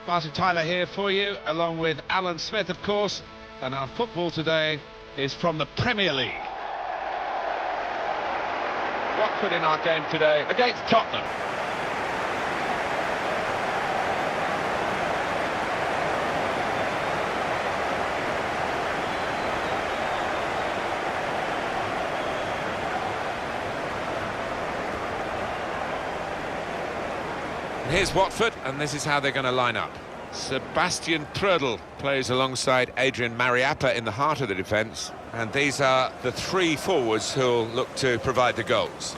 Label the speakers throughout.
Speaker 1: Martin Tyler here for you, along with Alan Smith, of course, and our football today is from the Premier League. Watford in our game today against Tottenham.
Speaker 2: Here's Watford, and this is how they're going to line up. Sebastian Prödl plays alongside Adrian Mariappa in the heart of the defence, and these are the three forwards who'll look to provide the goals.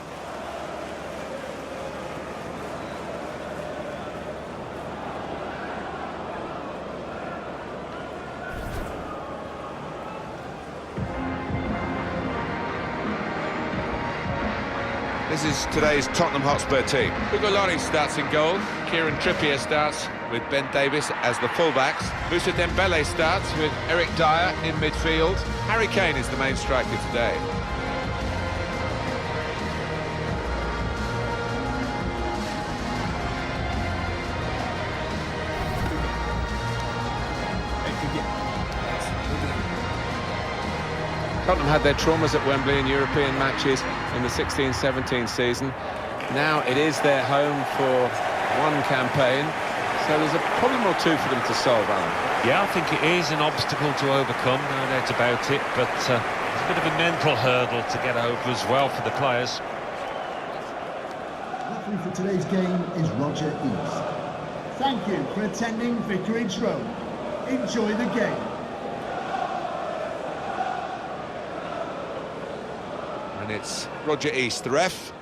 Speaker 2: This is today's Tottenham Hotspur team. Hugo Lloris starts in goal. Kieran Trippier starts with Ben Davies as the fullbacks. Moussa Dembele starts with Eric Dyer in midfield. Harry Kane is the main striker today. Tottenham had their traumas at Wembley in European matches in the 16-17 season. Now it is their home for one campaign, so there's a problem or two for them to solve, Alan.
Speaker 3: Yeah, I think it is an obstacle to overcome, no doubt about it, but it's a bit of a mental hurdle to get over as well for the players.
Speaker 4: Referee for today's game is Roger East. Thank you for attending Vicarage Road. Enjoy the game.
Speaker 2: And it's Roger East, the ref.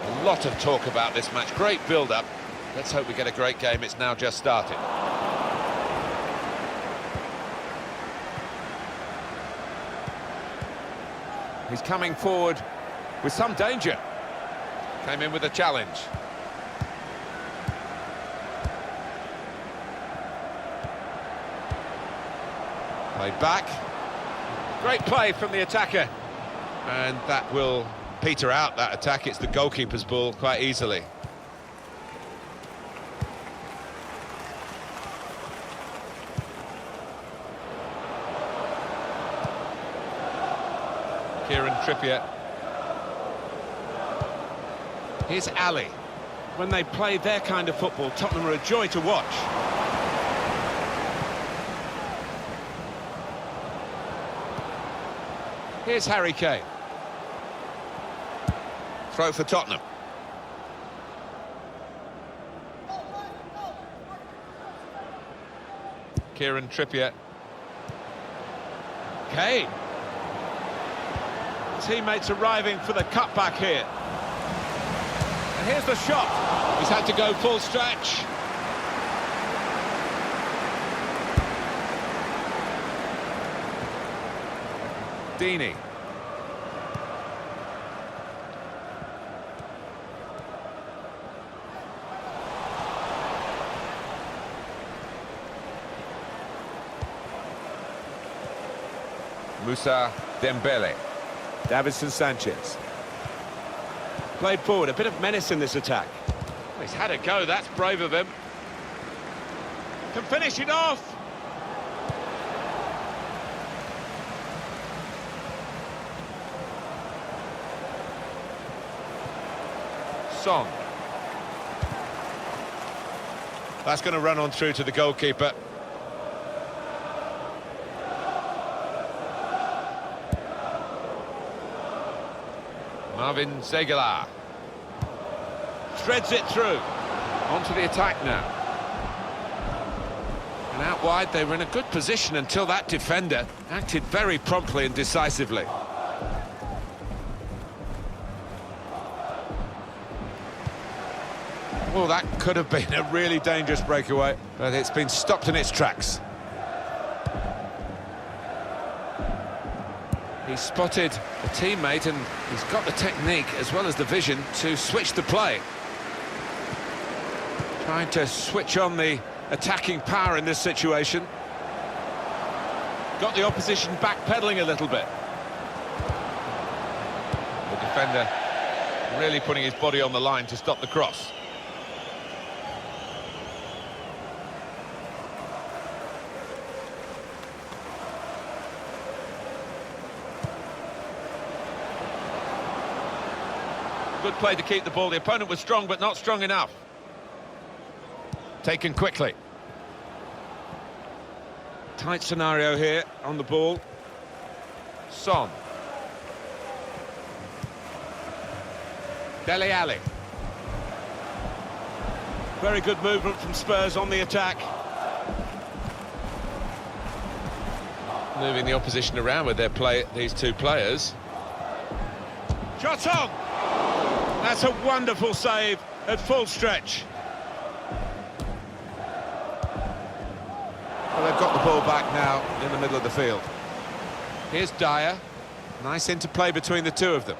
Speaker 2: A lot of talk about this match. Great build-up. Let's hope we get a great game. It's now just started. He's coming forward with some danger. Came in with a challenge. Played back. Great play from the attacker. And that will peter out, that attack. It's the goalkeeper's ball quite easily. Kieran Trippier. Here's Ali.
Speaker 1: When they play their kind of football, Tottenham are a joy to watch.
Speaker 2: Here's Harry Kane. Throw for Tottenham. Kieran Trippier.
Speaker 1: Kane. Teammates arriving for the cutback here. And here's the shot. He's had to go full stretch.
Speaker 2: Deeney. Moussa Dembele. Davinson Sanchez.
Speaker 1: Played forward, a bit of menace in this attack.
Speaker 2: He's had a go, that's brave of him.
Speaker 1: Can finish it off.
Speaker 2: Song. That's going to run on through to the goalkeeper. Marvin Zegela. Threads it through. Onto the attack now. And out wide, they were in a good position until that defender acted very promptly and decisively. Well, that could have been a really dangerous breakaway, but it's been stopped in its tracks. He's spotted a teammate and he's got the technique as well as the vision to switch the play. Trying to switch on the attacking power in this situation.
Speaker 1: Got the opposition backpedaling a little bit.
Speaker 2: The defender really putting his body on the line to stop the cross.
Speaker 1: Good play to keep the ball. The opponent was strong, but not strong enough. Taken quickly. Tight scenario here on the ball.
Speaker 2: Son. Dele Alli.
Speaker 1: Very good movement from Spurs on the attack.
Speaker 2: Moving the opposition around with these two players.
Speaker 1: Shot on! That's a wonderful save at full stretch.
Speaker 2: Well, they've got the ball back now in the middle of the field. Here's Dyer. Nice interplay between the two of them.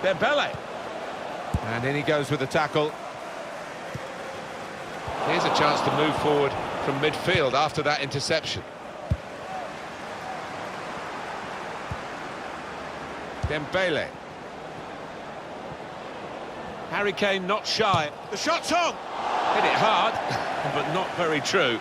Speaker 1: Dembele.
Speaker 2: And in he goes with the tackle. Here's a chance to move forward from midfield after that interception. Dembele.
Speaker 1: Harry Kane not shy. The shot's on! Hit it hard, but not very true.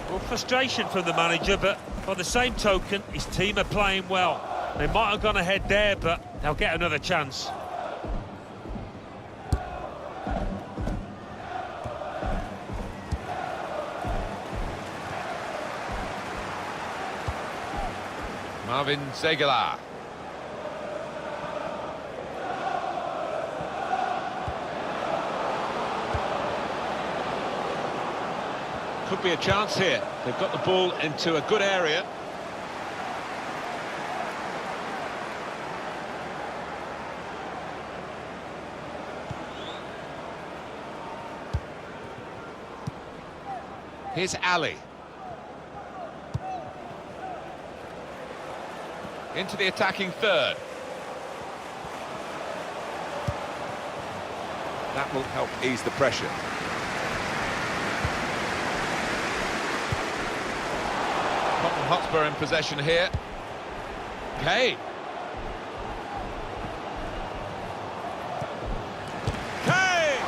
Speaker 3: Well, frustration from the manager, but by the same token, his team are playing well. They might have gone ahead there, but they'll get another chance.
Speaker 2: Marvin Zegela.
Speaker 1: Could be a chance here. They've got the ball into a good area.
Speaker 2: Here's Ali. Into the attacking third. That will help ease the pressure. Tottenham Hotspur in possession here.
Speaker 1: Kane. Kane!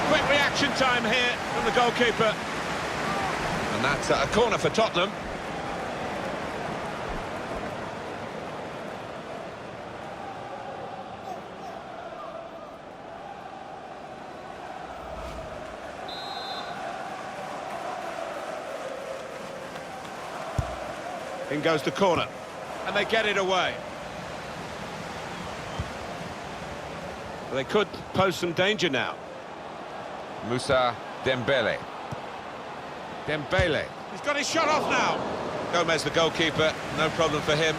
Speaker 1: Quick reaction time here from the goalkeeper.
Speaker 2: And that's a corner for Tottenham.
Speaker 1: In goes the corner, and they get it away. They could pose some danger now.
Speaker 2: Moussa Dembele. Dembele.
Speaker 1: He's got his shot off now.
Speaker 2: Gomez, the goalkeeper, no problem for him.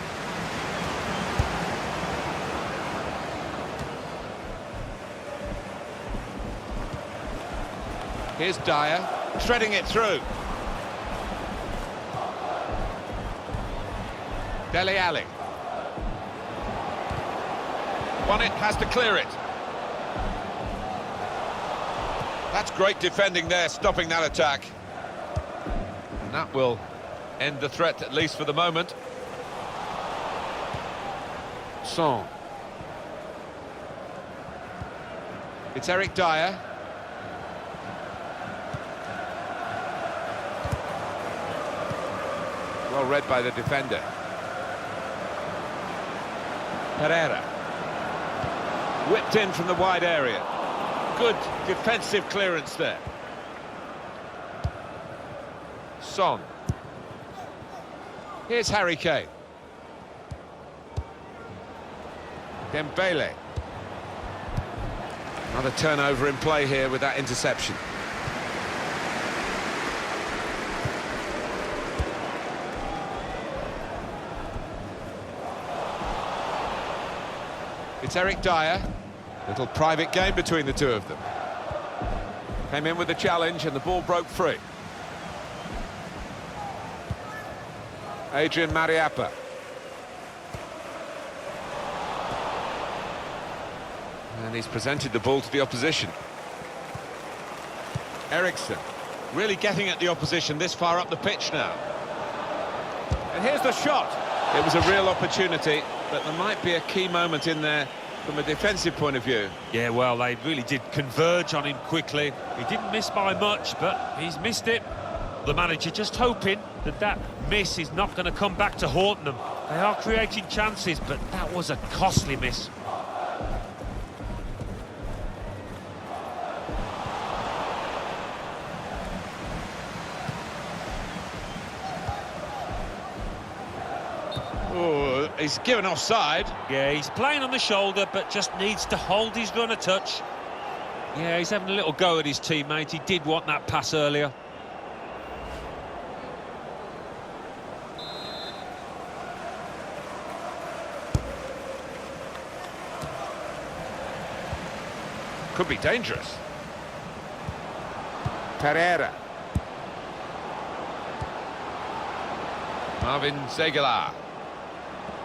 Speaker 2: Here's Dyer.
Speaker 1: Threading it through.
Speaker 2: Dele Alli.
Speaker 1: One it, has to clear it.
Speaker 2: That's great defending there, stopping that attack. And that will end the threat, at least for the moment. Son. It's Eric Dyer. Well read by the defender.
Speaker 1: Pereira. Whipped in from the wide area. Good defensive clearance there.
Speaker 2: Son. Here's Harry Kane. Dembele. Another turnover in play here with that interception. It's Eric Dyer. Little private game between the two of them. Came in with the challenge and the ball broke free. Adrian Mariappa. And he's presented the ball to the opposition. Eriksson.
Speaker 1: Really getting at the opposition this far up the pitch now.
Speaker 2: And here's the shot.
Speaker 1: It was a real opportunity, but there might be a key moment in there from a defensive point of view.
Speaker 3: Yeah, well, they really did converge on him quickly. He didn't miss by much, but he's missed it. The manager just hoping that that miss is not going to come back to haunt them. They are creating chances, but that was a costly miss.
Speaker 1: Oh, he's given offside.
Speaker 3: Yeah, he's playing on the shoulder, but just needs to hold his run a touch. Yeah, he's having a little go at his teammate. He did want that pass earlier.
Speaker 2: Could be dangerous. Pereira. Marvin Zeguilar.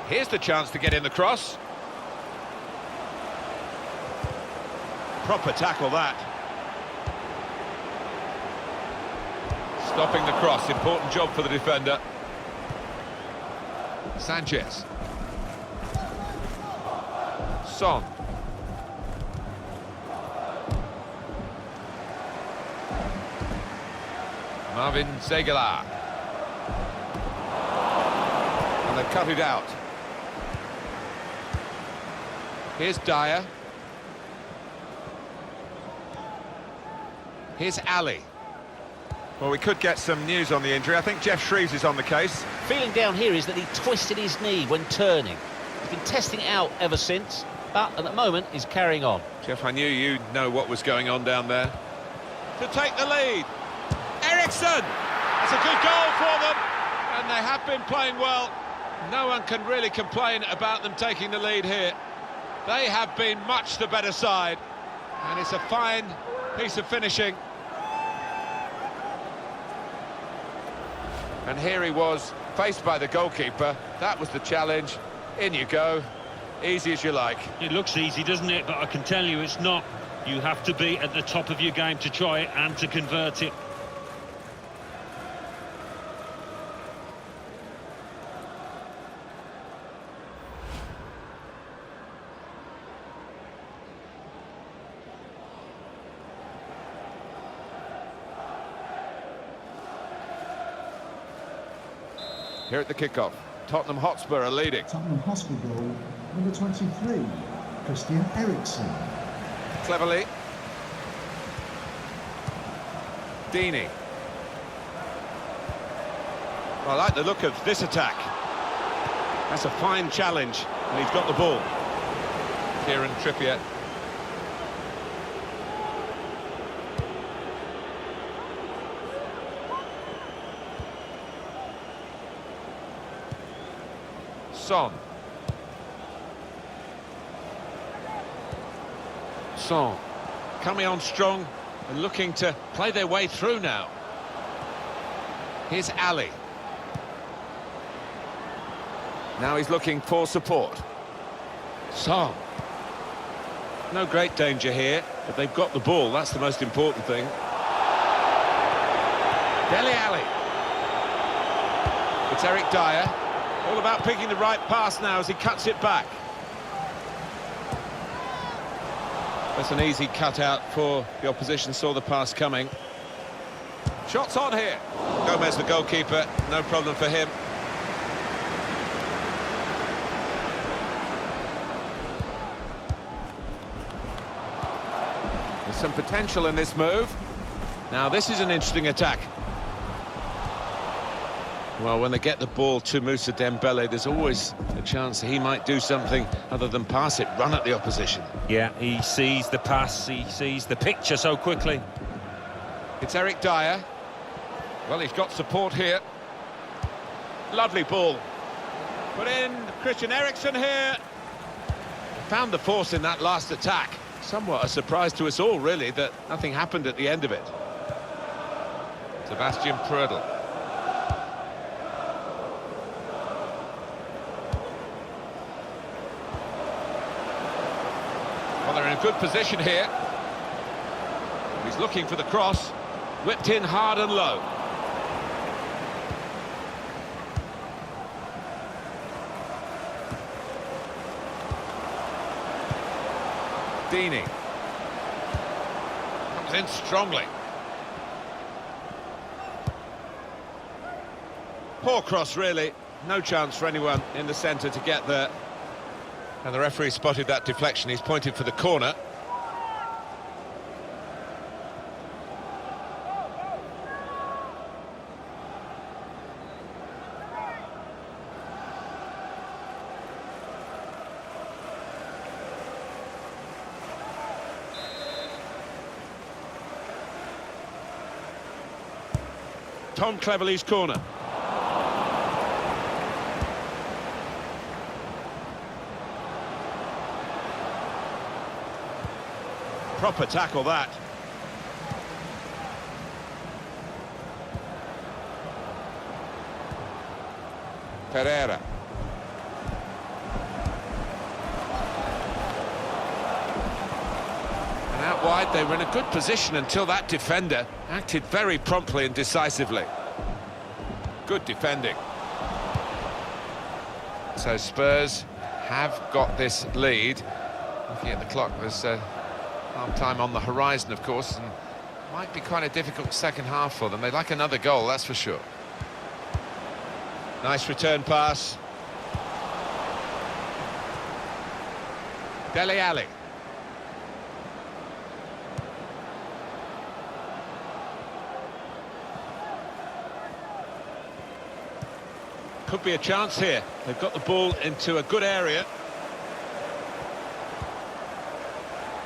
Speaker 2: Here's the chance to get in the cross.
Speaker 1: Proper tackle, that.
Speaker 2: Stopping the cross, important job for the defender. Sanchez. Son. Marvin Zeguilar. And they cut it out. Here's Dyer. Here's Ali. Well, we could get some news on the injury. I think Jeff Shreves is on the case.
Speaker 5: Feeling down here is that he twisted his knee when turning. He's been testing it out ever since, but at the moment he's carrying on.
Speaker 2: Jeff, I knew you'd know what was going on down there.
Speaker 1: To take the lead. Eriksson! That's a good goal for them. And they have been playing well. No one can really complain about them taking the lead here. They have been much the better side. And it's a fine piece of finishing.
Speaker 2: And here he was, faced by the goalkeeper. That was the challenge. In you go. Easy as you like.
Speaker 3: It looks easy, doesn't it? But I can tell you it's not. You have to be at the top of your game to try it and to convert it.
Speaker 2: Here at the kickoff, Tottenham Hotspur are leading.
Speaker 4: Tottenham Hotspur goal, number 23, Christian Eriksen.
Speaker 2: Cleverly. Deeney.
Speaker 1: I like the look of this attack. That's a fine challenge, and he's got the ball.
Speaker 2: Kieran Trippier. Son. Son.
Speaker 1: Coming on strong and looking to play their way through now.
Speaker 2: Here's Ali. Now he's looking for support.
Speaker 1: Son. No great danger here, but they've got the ball. That's the most important thing.
Speaker 2: Dele Alli. It's Eric Dyer.
Speaker 1: All about picking the right pass now as he cuts it back. That's an easy cutout for the opposition, saw the pass coming.
Speaker 2: Shots on here.
Speaker 1: Gomez, the goalkeeper, no problem for him.
Speaker 2: There's some potential in this move.
Speaker 1: Now this is an interesting attack. Well, when they get the ball to Moussa Dembele, there's always a chance he might do something other than pass it, run at the opposition.
Speaker 3: Yeah, he sees the pass, he sees the picture so quickly.
Speaker 2: It's Eric Dyer. Well, he's got support here.
Speaker 1: Lovely ball. Put in Christian Eriksen here. Found the force in that last attack. Somewhat a surprise to us all, really, that nothing happened at the end of it.
Speaker 2: Sebastian Prödl.
Speaker 1: Well, they're in a good position here. He's looking for the cross. Whipped in hard and low. Deeney. Comes in strongly. Poor cross, really. No chance for anyone in the centre to get there. And the referee spotted that deflection. He's pointed for the corner. Tom Cleverley's corner. Proper tackle, that.
Speaker 2: Pereira.
Speaker 1: And out wide, they were in a good position until that defender acted very promptly and decisively. Good defending.
Speaker 2: So Spurs have got this lead. Looking at the clock, there's half-time on the horizon, of course, and might be quite a difficult second half for them. They'd like another goal, that's for sure.
Speaker 1: Nice return pass. Dele Alli. Could be a chance here. They've got the ball into a good area.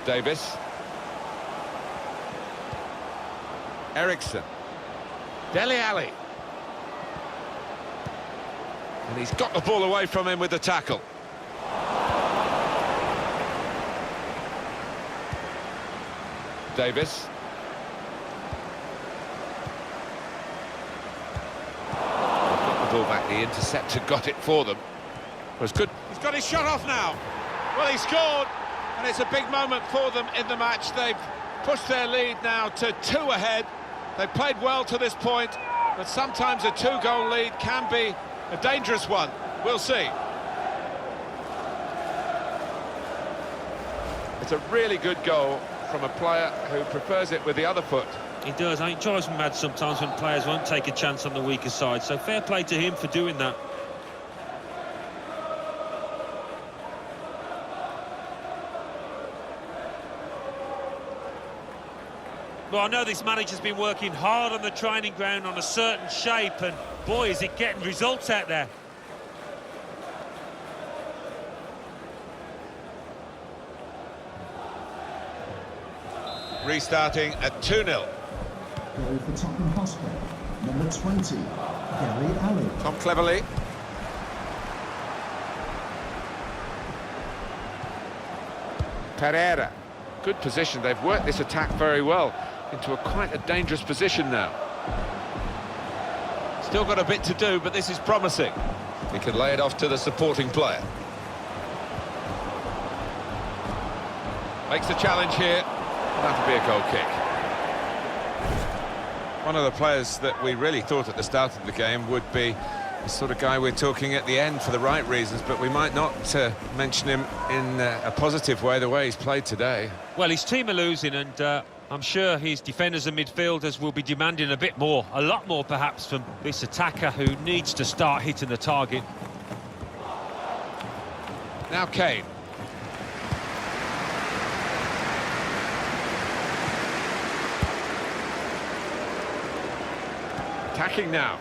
Speaker 1: Davis. Eriksson. Dele Alli. And he's got the ball away from him with the tackle. Davis. Got the ball back, the interceptor got it for them. It was good. He's got his shot off now. Well, he scored, and it's a big moment for them in the match. They've pushed their lead now to 2 ahead. They've played well to this point, but sometimes a 2-goal lead can be a dangerous one. We'll see. It's a really good goal from a player who prefers it with the other foot.
Speaker 3: He does. I think it drives me mad sometimes when players won't take a chance on the weaker side, so fair play to him for doing that. Well, I know this manager's been working hard on the training ground on a certain shape, and boy, is it getting results out there.
Speaker 1: Restarting at 2-0.
Speaker 4: Goal for Tottenham Hotspur, number 20, Dele Alli.
Speaker 2: Tom Cleverley. Pereira. Good position. They've worked this attack very well into quite a dangerous position now.
Speaker 1: Still got a bit to do, but this is promising. He can lay it off to the supporting player. Makes the challenge here.
Speaker 2: That'll be a goal kick. One of the players that we really thought at the start of the game would be the sort of guy we're talking at the end for the right reasons, but we might not mention him in a positive way, the way he's played today.
Speaker 3: Well, his team are losing, and I'm sure his defenders and midfielders will be demanding a bit more, a lot more perhaps, from this attacker who needs to start hitting the target.
Speaker 1: Now Kane. Attacking now.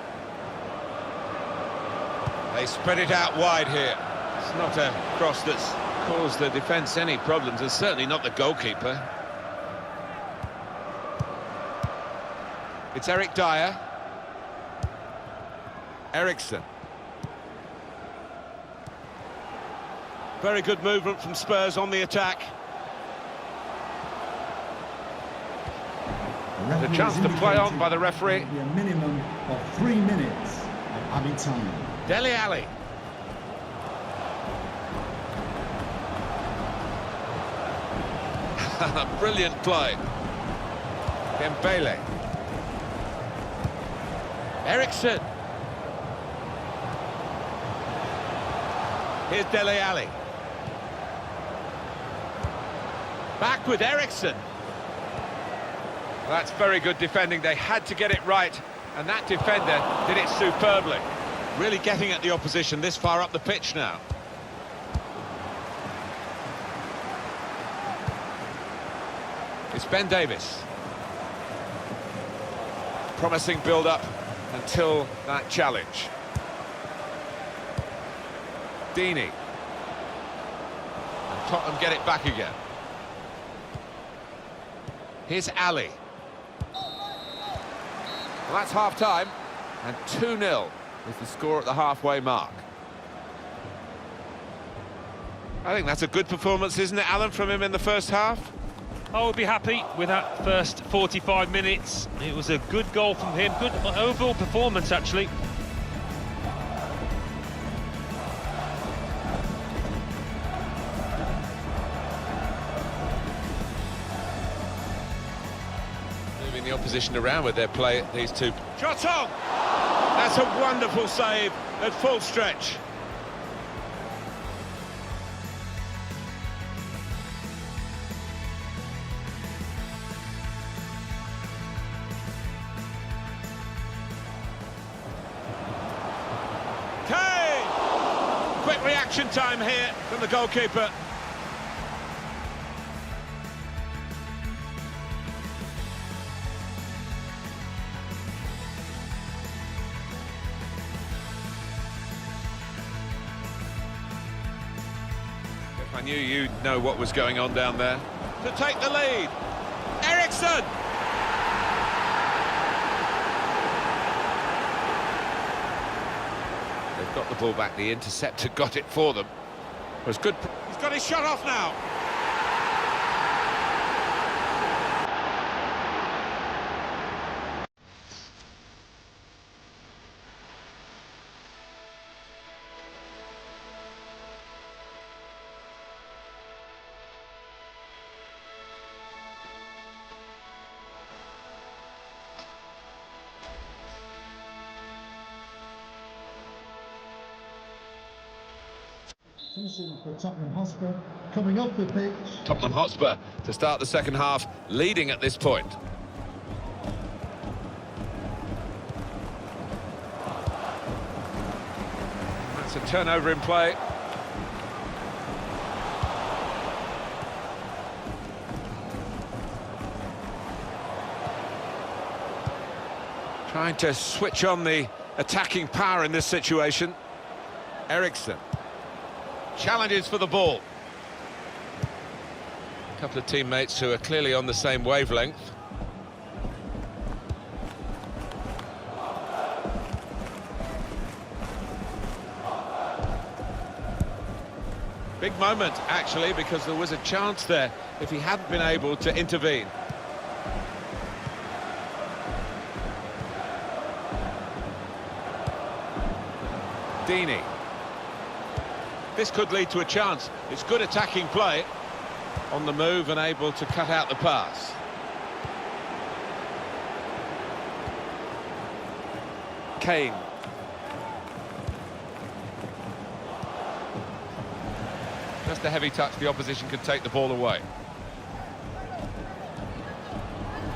Speaker 1: They spread it out wide here. It's not a cross that's caused the defence any problems, and certainly not the goalkeeper. It's Eric Dyer. Eriksson. Very good movement from Spurs on the attack.
Speaker 4: The
Speaker 1: chance to play on by the referee.
Speaker 4: There will be a minimum of 3 minutes of added time.
Speaker 1: Dele Alli.
Speaker 2: Brilliant play. Dembele. Ericsson. Here's Dele Alli. Back with Ericsson. That's very good defending. They had to get it right, and that defender did it superbly.
Speaker 1: Really getting at the opposition this far up the pitch now.
Speaker 2: It's Ben Davies. Promising build-up until that challenge. Deeney. And Tottenham get it back again. Here's Ali. Well, that's half-time, and 2-0 is the score at the halfway mark.
Speaker 1: I think that's a good performance, isn't it, Alan, from him in the first half?
Speaker 3: I would be happy with that first 45 minutes. It was a good goal from him, good overall performance, actually.
Speaker 2: Moving the opposition around with their play, these two.
Speaker 1: Shot on! That's a wonderful save at full stretch. Quick reaction time here from the goalkeeper.
Speaker 2: If I knew you'd know what was going on down there.
Speaker 1: To take the lead. Ericsson!
Speaker 2: Got the ball back, the interceptor got it for them. It was good.
Speaker 1: He's got his shot off now.
Speaker 4: Finishing for Tottenham Hotspur, coming up the pitch.
Speaker 2: Tottenham Hotspur to start the second half, leading at this point. That's a turnover in play. Trying to switch on the attacking power in this situation. Ericsson. Challenges for the ball. A couple of teammates who are clearly on the same wavelength.
Speaker 1: Big moment, actually, because there was a chance there if he hadn't been able to intervene.
Speaker 2: Deeney.
Speaker 1: This could lead to a chance. It's good attacking play. On the move and able to cut out the pass.
Speaker 2: Kane. Just a heavy touch, the opposition could take the ball away.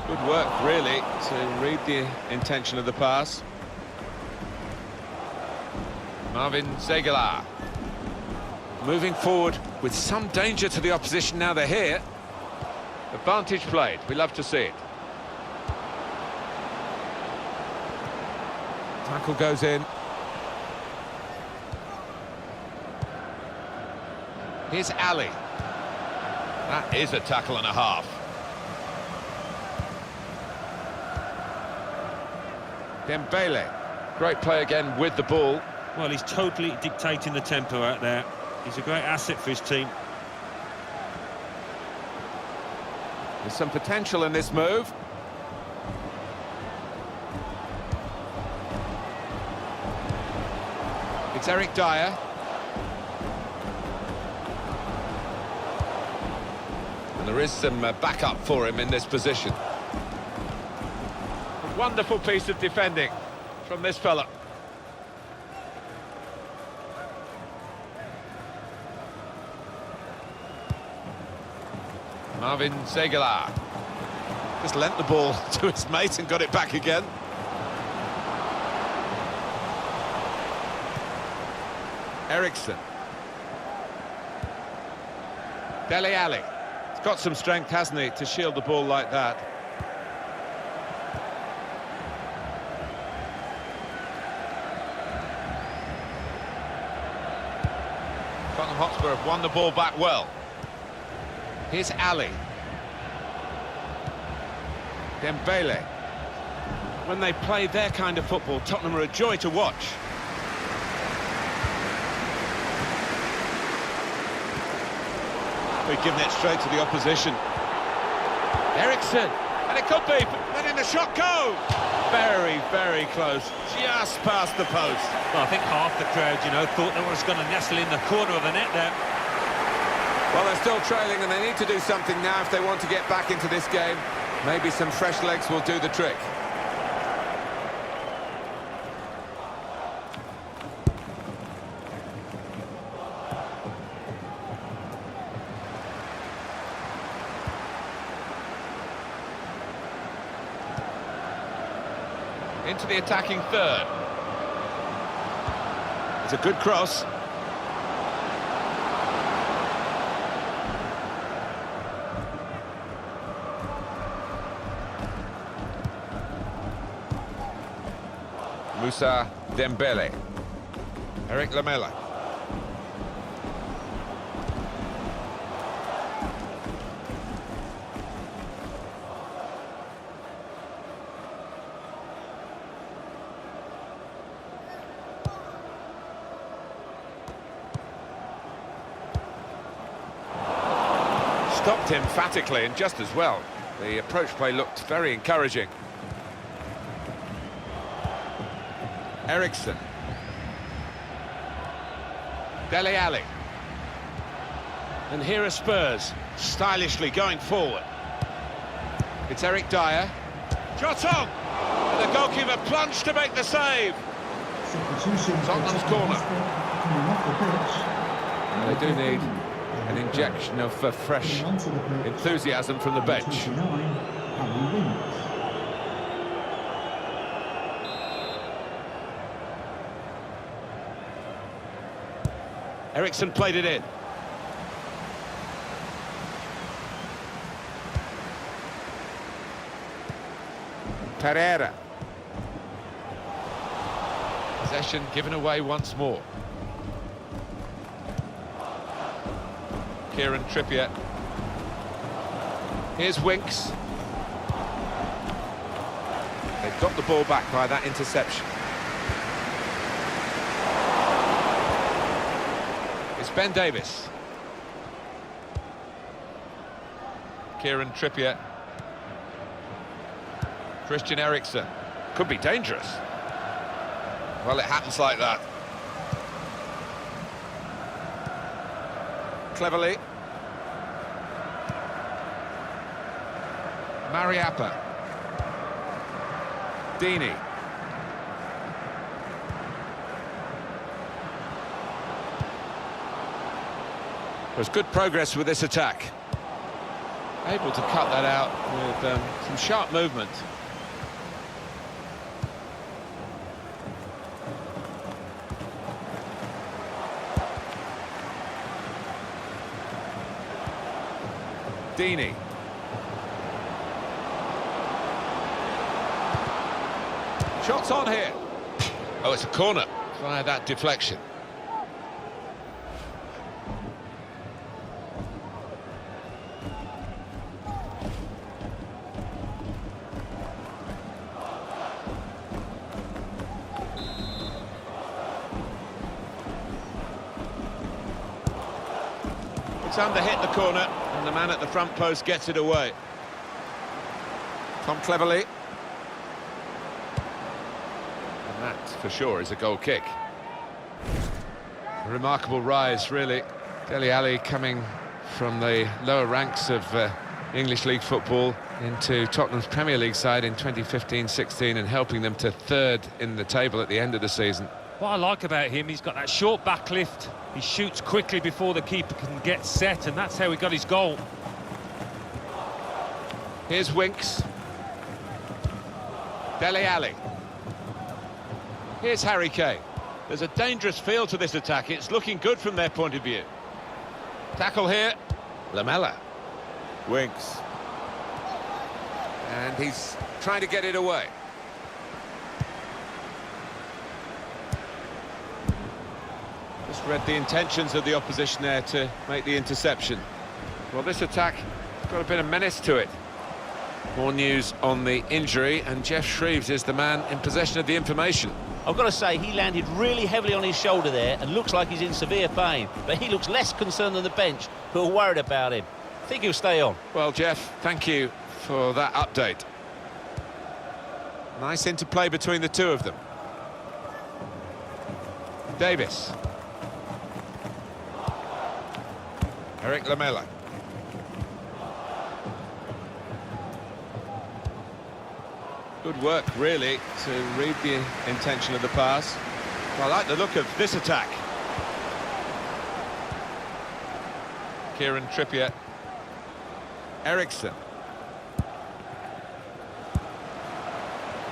Speaker 1: Good work, really, to read the intention of the pass.
Speaker 2: Marvin Zegala. Moving forward with some danger to the opposition now they're here. Advantage played, we love to see it. Tackle goes in. Here's Ali. That is a tackle and a half. Dembele. Great play again with the ball.
Speaker 3: Well, he's totally dictating the tempo out there. He's a great asset for his team.
Speaker 2: There's some potential in this move. It's Eric Dyer. there is some backup for him in this position.
Speaker 1: A wonderful piece of defending from this fella.
Speaker 2: Marvin Zegala just lent the ball to his mate and got it back again. Ericsson. Dele Alli. He's got some strength, hasn't he, to shield the ball like that. Tottenham Hotspur have won the ball back well. Here's Ali. Dembele. When they play their kind of football, Tottenham are a joy to watch.
Speaker 1: We've given it straight to the opposition. Ericsson, and it could be, but in the shot go! Very, very close, just past the post.
Speaker 3: Well, I think half the crowd, thought they was going to nestle in the corner of the net there.
Speaker 2: Well, they're still trailing and they need to do something now if they want to get back into this game. Maybe some fresh legs will do the trick. Into the attacking third.
Speaker 1: It's a good cross.
Speaker 2: Moussa Dembele. Eric Lamela. Stopped emphatically and just as well. The approach play looked very encouraging. Ericsson. Dele Alli.
Speaker 1: And here are Spurs, stylishly going forward.
Speaker 2: It's Eric Dyer.
Speaker 1: Shot on! And the goalkeeper plunged to make the save.
Speaker 2: Tottenham's corner. They do need an injection of fresh enthusiasm from the bench.
Speaker 1: Ericsson played it in.
Speaker 2: Pereira. Possession given away once more. Kieran Trippier. Here's Winks. They've got the ball back by that interception. It's Ben Davis. Kieran Trippier. Christian Eriksen. Could be dangerous. Well, it happens like that. Cleverly. Mariappa. Deeney. There's good progress with this attack. Able to cut that out with some sharp movement. Deeney. Shots on here. Oh, it's a corner via that deflection.
Speaker 1: It's under hit the corner, and the man at the front post gets it away.
Speaker 2: Tom Cleverly. And that, for sure, is a goal kick. A remarkable rise, really. Dele Alli coming from the lower ranks of English League football into Tottenham's Premier League side in 2015-16 and helping them to third in the table at the end of the season.
Speaker 3: What I like about him, he's got that short back lift, he shoots quickly before the keeper can get set, and that's how he got his goal.
Speaker 2: Here's Winks. Dele Alli. Here's Harry Kane.
Speaker 1: There's a dangerous feel to this attack. It's looking good from their point of view.
Speaker 2: Tackle here. Lamela. Winks. And he's trying to get it away.
Speaker 1: Just read the intentions of the opposition there to make the interception.
Speaker 2: Well, this attack has got a bit of menace to it. More news on the injury, and Jeff Shreves is the man in possession of the information.
Speaker 5: I've got to say, he landed really heavily on his shoulder there and looks like he's in severe pain. But he looks less concerned than the bench, who are worried about him. I think he'll stay on.
Speaker 2: Well, Jeff, thank you for that update. Nice interplay between the two of them. Davis. Eric Lamela.
Speaker 1: Good work, really, to read the intention of the pass. I like the look of this attack.
Speaker 2: Kieran Trippier. Ericsson.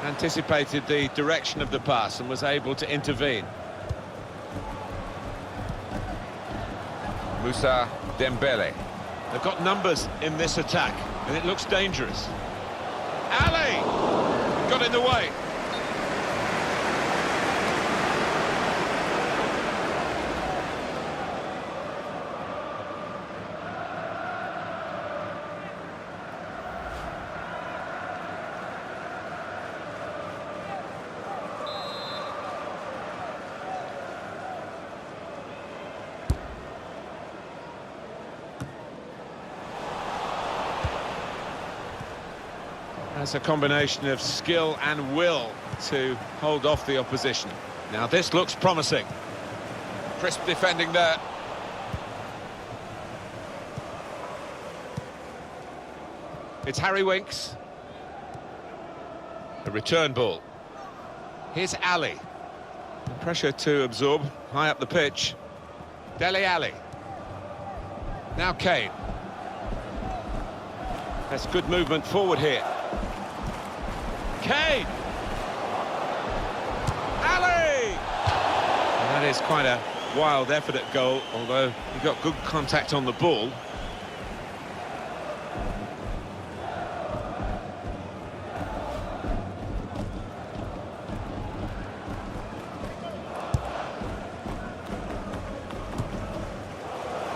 Speaker 1: Anticipated the direction of the pass and was able to intervene.
Speaker 2: Moussa Dembele.
Speaker 1: They've got numbers in this attack, and it looks dangerous. Ali! Got in the way. That's a combination of skill and will to hold off the opposition. Now this looks promising.
Speaker 2: Crisp defending there.
Speaker 1: It's Harry Winks. A return ball. Here's Ali. The pressure to absorb high up the pitch.
Speaker 2: Dele Alli.
Speaker 1: Now Kane. That's good movement forward here. Kane! Ali! And that is quite a wild effort at goal, although he got good contact on the ball.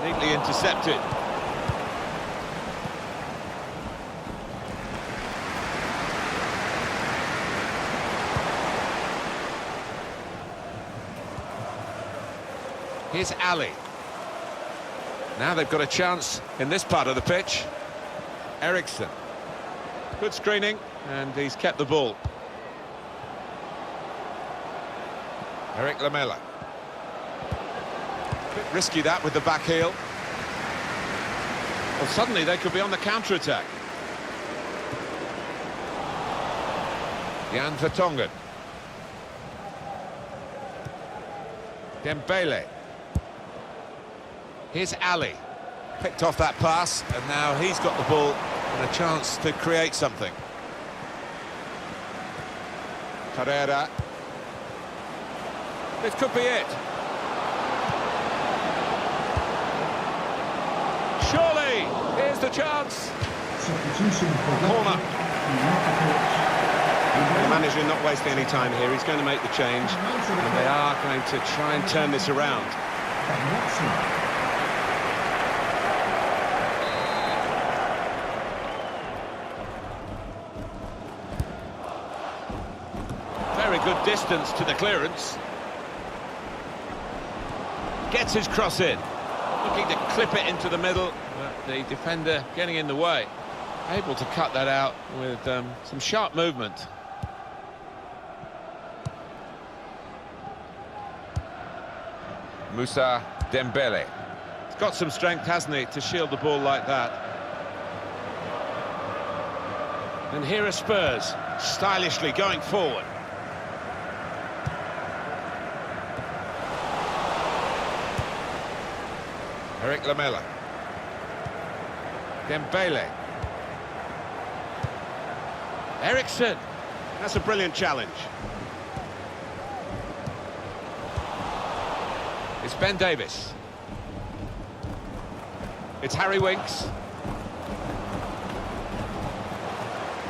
Speaker 1: Neatly intercepted. Here's Ali. Now they've got a chance in this part of the pitch. Ericsson. Good screening, and he's kept the ball.
Speaker 2: Eric Lamela.
Speaker 1: Bit risky that with the back heel. Well, suddenly they could be on the counter-attack.
Speaker 2: Jan Vertonghen. Dembele.
Speaker 1: Here's Ali. Picked off that pass, and now he's got the ball and a chance to create something.
Speaker 2: Carrera.
Speaker 1: This could be it. Surely, here's the chance.
Speaker 4: Substitution for
Speaker 1: Corner.
Speaker 4: Watford.
Speaker 1: The manager not wasting any time here. He's going to make the change, and they are going to try and turn this around. Very good distance to the clearance. Gets his cross in. Looking to clip it into the middle, but the defender getting in the way. Able to cut that out with some sharp movement.
Speaker 2: Moussa Dembele.
Speaker 1: Got some strength, hasn't he, to shield the ball like that. And here are Spurs, stylishly going forward.
Speaker 2: Eric Lamela. Dembele.
Speaker 1: Ericsson. That's a brilliant challenge.
Speaker 2: It's Ben Davis. It's Harry Winks.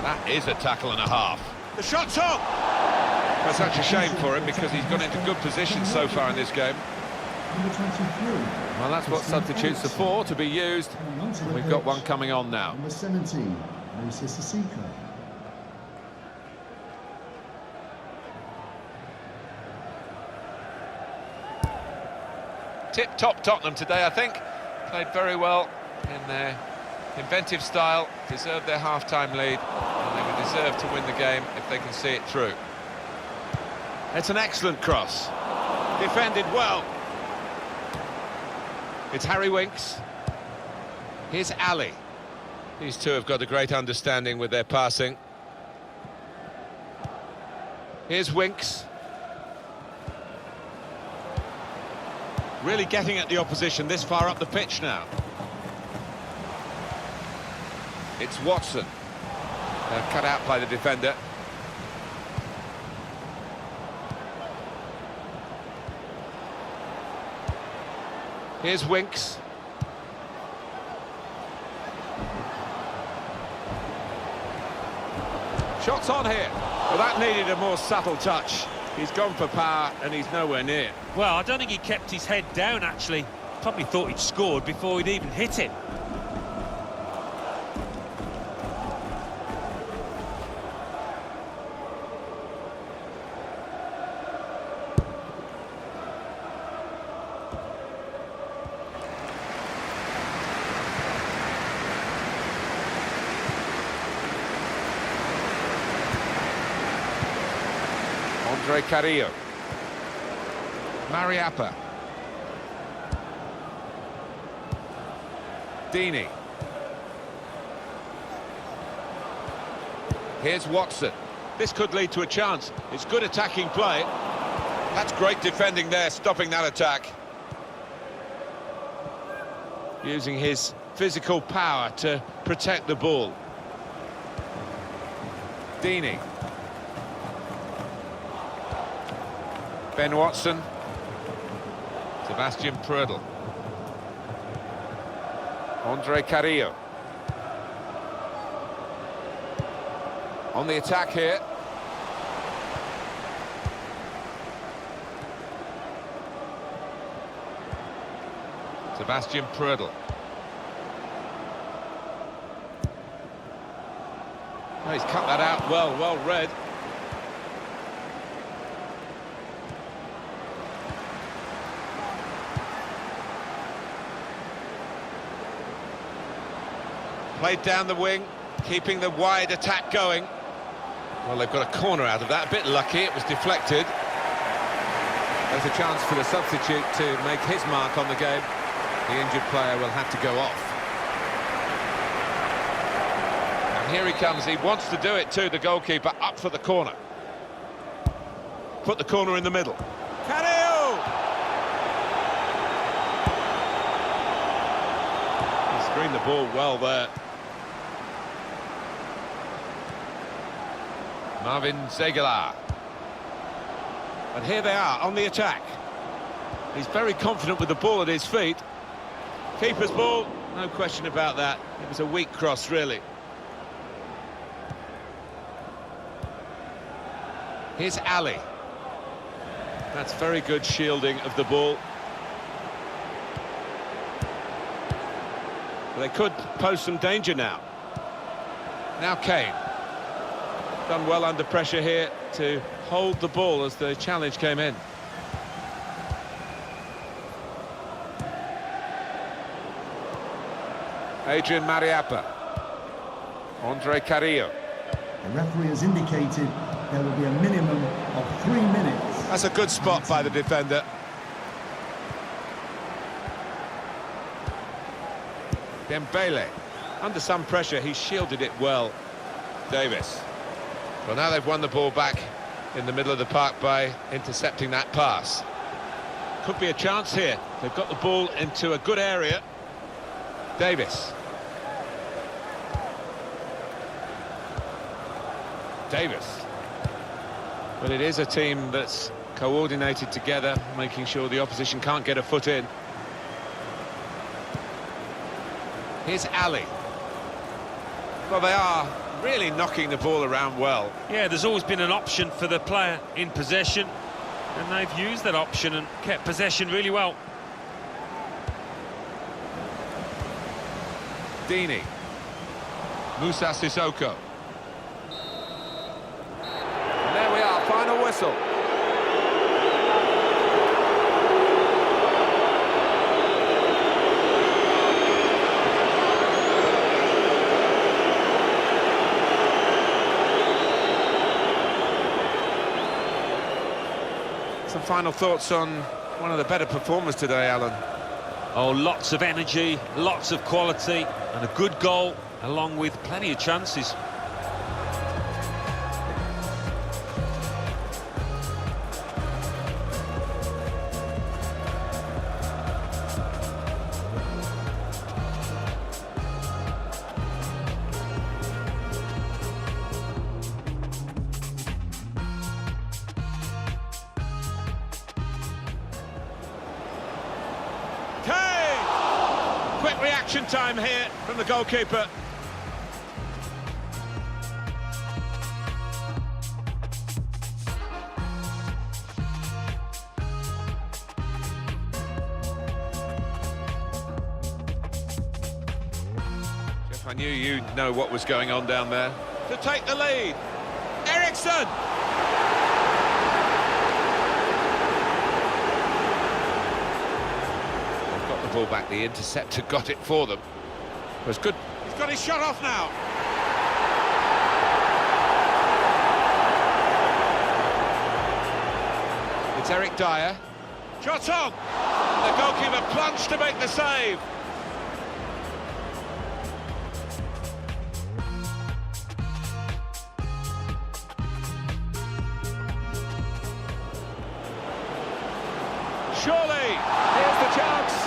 Speaker 2: That is a tackle and a half.
Speaker 1: The shot's on!
Speaker 2: That's such a shame for him because he's gone into good position so far in this game.
Speaker 4: Number 23.
Speaker 2: Well, that's what substitutes are for, to be used. We've got one coming on now.
Speaker 4: Number 17, Moses Sissoko.
Speaker 2: Tip-top Tottenham today, I think. Played very well in their inventive style, deserved their half-time lead, and they would deserve to win the game if they can see it through.
Speaker 1: It's an excellent cross. Defended well. It's Harry Winks. Here's Ali.
Speaker 2: These two have got a great understanding with their passing.
Speaker 1: Here's Winks. Really getting at the opposition this far up the pitch now.
Speaker 2: It's Watson. They're cut out by the defender.
Speaker 1: Here's Winks. Shots on here. Well, that needed a more subtle touch. He's gone for power and he's nowhere near.
Speaker 3: Well, I don't think he kept his head down, actually. Probably thought he'd scored before he'd even hit it.
Speaker 2: Andre Carrillo. Mariappa. Deeney. Here's Watson.
Speaker 1: This could lead to a chance. It's good attacking play.
Speaker 2: That's great defending there, stopping that attack.
Speaker 1: Using his physical power to protect the ball.
Speaker 2: Deeney. Ben Watson. Sebastian Prödl. Andre Carrillo. On the attack here. Sebastian Prödl.
Speaker 1: Oh, he's cut that out well read. Played down the wing, keeping the wide attack going.
Speaker 2: Well, they've got a corner out of that. A bit lucky, it was deflected. There's a chance for the substitute to make his mark on the game. The injured player will have to go off. And here he comes. He wants to do it too, the goalkeeper, up for the corner.
Speaker 1: Put the corner in the middle. Carrillo! He screened the ball well there.
Speaker 2: Marvin Zegelar.
Speaker 1: And here they are on the attack. He's very confident with the ball at his feet. Keeper's ball, no question about that. It was a weak cross, really. Here's Ali. That's very good shielding of the ball. They could pose some danger now. Now Kane. Done well under pressure here to hold the ball as the challenge came in.
Speaker 2: Adrian Mariappa. Andre Carrillo.
Speaker 4: The referee has indicated there will be a minimum of 3 minutes.
Speaker 1: That's a good spot by the defender.
Speaker 2: Dembele.
Speaker 1: Under some pressure, he shielded it well.
Speaker 2: Davis. Well, now they've won the ball back in the middle of the park by intercepting that pass.
Speaker 1: Could be a chance here. They've got the ball into a good area.
Speaker 2: Davis. Davis.
Speaker 1: But it is a team that's coordinated together, making sure the opposition can't get a foot in.
Speaker 2: Here's Ali. Well, they are really knocking the ball around well.
Speaker 3: Yeah, there's always been an option for the player in possession, and they've used that option and kept possession really well.
Speaker 2: Dini. Musa Sissoko. And there we are, final whistle. Some final thoughts on one of the better performers today, Alan.
Speaker 3: Oh, lots of energy, lots of quality, and a good goal, along with plenty of chances.
Speaker 1: Quick reaction time here from the goalkeeper.
Speaker 2: Jeff, I knew you'd know what was going on down there.
Speaker 1: To take the lead. Eriksson!
Speaker 2: Ball back, the interceptor got it for them. It was good.
Speaker 1: He's got his shot off now.
Speaker 2: It's Eric Dyer.
Speaker 1: Shot on! The goalkeeper plunged to make the save. Surely, here's the chance.